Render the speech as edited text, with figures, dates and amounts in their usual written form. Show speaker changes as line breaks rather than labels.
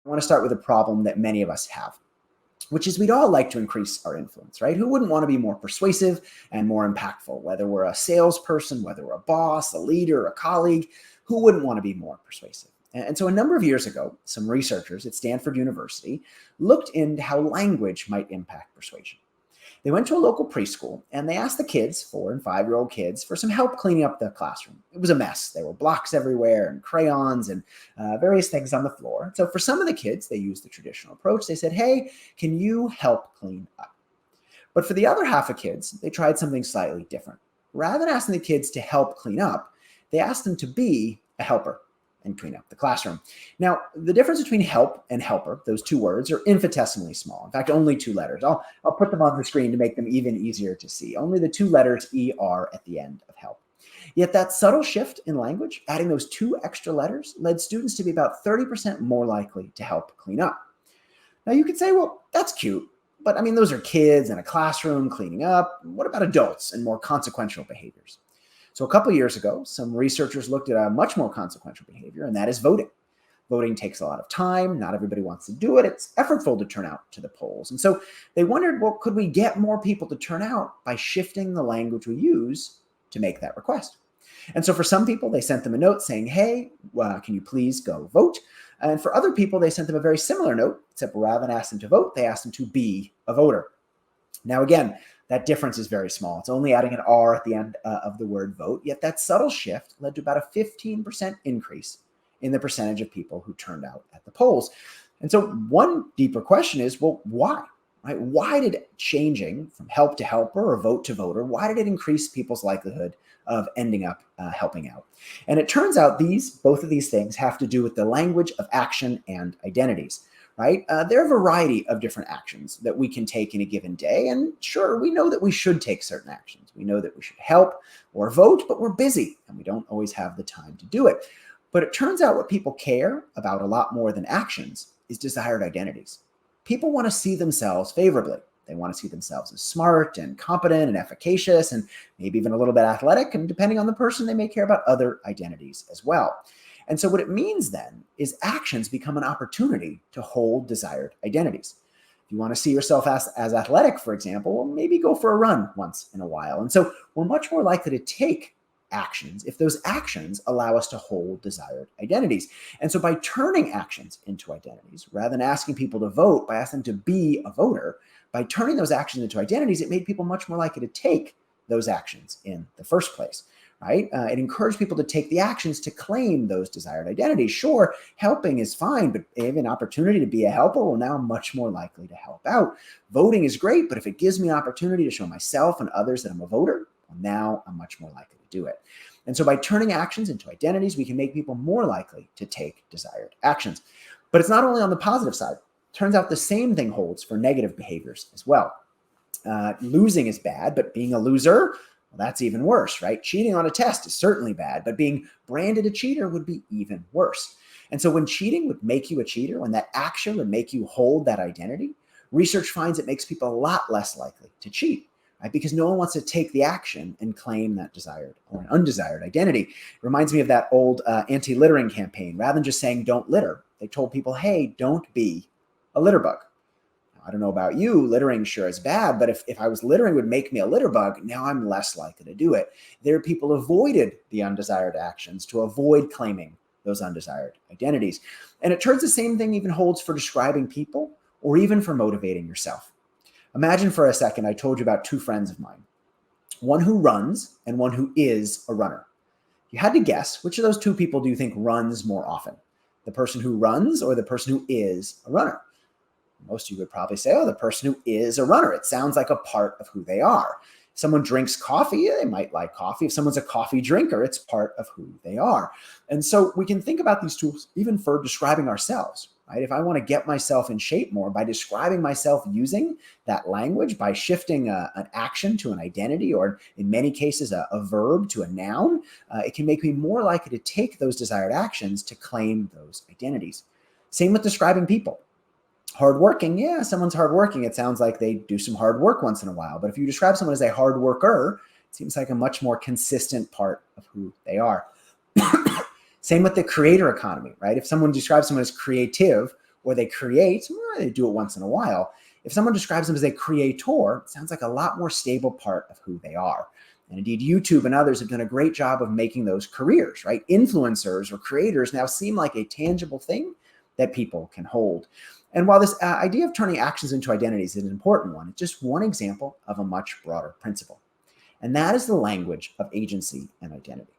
I want to start with a problem that many of us have, which is we'd all like to increase our influence, right? Who wouldn't want to be more persuasive and more impactful? Whether we're a salesperson, whether we're a boss, a leader, a colleague, who wouldn't want to be more persuasive? And so a number of years ago, some researchers at Stanford University looked into how language might impact persuasion. They went to a local preschool and they asked the kids, 4 and 5-year-old kids, for some help cleaning up the classroom. It was a mess. There were blocks everywhere and crayons and various things on the floor. So for some of the kids, they used the traditional approach. They said, hey, can you help clean up? But for the other half of kids, they tried something slightly different. Rather than asking the kids to help clean up, they asked them to be a helper and clean up the classroom. Now, the difference between help and helper, those two words, are infinitesimally small. In fact, only 2 letters. I'll put them on the screen to make them even easier to see. Only the 2 letters ER at the end of help. Yet that subtle shift in language, adding those 2 extra letters, led students to be about 30% more likely to help clean up. Now, you could say, well, that's cute, but I mean, those are kids in a classroom cleaning up. What about adults and more consequential behaviors? So a couple of years ago, some researchers looked at a much more consequential behavior, and that is voting. Voting takes a lot of time. Not everybody wants to do it. It's effortful to turn out to the polls. And so they wondered, well, could we get more people to turn out by shifting the language we use to make that request? And so for some people, they sent them a note saying, hey, can you please go vote? And for other people, they sent them a very similar note, except rather than ask them to vote, they asked them to be a voter. Now, again, that difference is very small. It's only adding an R at the end of the word vote, yet that subtle shift led to about a 15% increase in the percentage of people who turned out at the polls. And so one deeper question is, well, why? Right? Why did changing from help to helper or vote to voter, why did it increase people's likelihood of ending up helping out? And it turns out both of these things have to do with the language of action and identities. Right? There are a variety of different actions that we can take in a given day. And sure, we know that we should take certain actions. We know that we should help or vote, but we're busy and we don't always have the time to do it. But it turns out what people care about a lot more than actions is desired identities. People want to see themselves favorably. They want to see themselves as smart and competent and efficacious and maybe even a little bit athletic. And depending on the person, they may care about other identities as well. And so what it means then is actions become an opportunity to hold desired identities. If you want to see yourself as athletic, for example, well, maybe go for a run once in a while. And so we're much more likely to take actions if those actions allow us to hold desired identities. And so by turning actions into identities, rather than asking people to vote, by asking them to be a voter, by turning those actions into identities, it made people much more likely to take those actions in the first place. Right? It encouraged people to take the actions to claim those desired identities. Sure, helping is fine, but if I have an opportunity to be a helper, well, now I'm much more likely to help out. Voting is great, but if it gives me an opportunity to show myself and others that I'm a voter, well, now I'm much more likely to do it. And so by turning actions into identities, we can make people more likely to take desired actions. But it's not only on the positive side. Turns out the same thing holds for negative behaviors as well. Losing is bad, but being a loser, well, that's even worse, right? Cheating on a test is certainly bad, but being branded a cheater would be even worse. And so when cheating would make you a cheater, when that action would make you hold that identity, research finds it makes people a lot less likely to cheat, right? Because no one wants to take the action and claim that desired or an undesired identity. It reminds me of that old anti-littering campaign. Rather than just saying don't litter, they told people, hey, don't be a litter bug. I don't know about you, littering sure is bad, but if I was littering would make me a litter bug, now I'm less likely to do it. There, people avoided the undesired actions to avoid claiming those undesired identities. And it turns the same thing even holds for describing people or even for motivating yourself. Imagine for a second, I told you about 2 friends of mine, one who runs and one who is a runner. You had to guess, which of those 2 people do you think runs more often? The person who runs or the person who is a runner? Most of you would probably say, oh, the person who is a runner. It sounds like a part of who they are. If someone drinks coffee, they might like coffee. If someone's a coffee drinker, it's part of who they are. And so we can think about these tools even for describing ourselves, right? If I want to get myself in shape more by describing myself using that language, by shifting an action to an identity, or in many cases, a verb to a noun, it can make me more likely to take those desired actions to claim those identities. Same with describing people. Hardworking, yeah, someone's hardworking. It sounds like they do some hard work once in a while. But if you describe someone as a hard worker, it seems like a much more consistent part of who they are. Same with the creator economy, right? If someone describes someone as creative, or they create, well, they do it once in a while. If someone describes them as a creator, it sounds like a lot more stable part of who they are. And indeed, YouTube and others have done a great job of making those careers, right? Influencers or creators now seem like a tangible thing that people can hold. And while this idea of turning actions into identities is an important one, it's just one example of a much broader principle. And that is the language of agency and identity.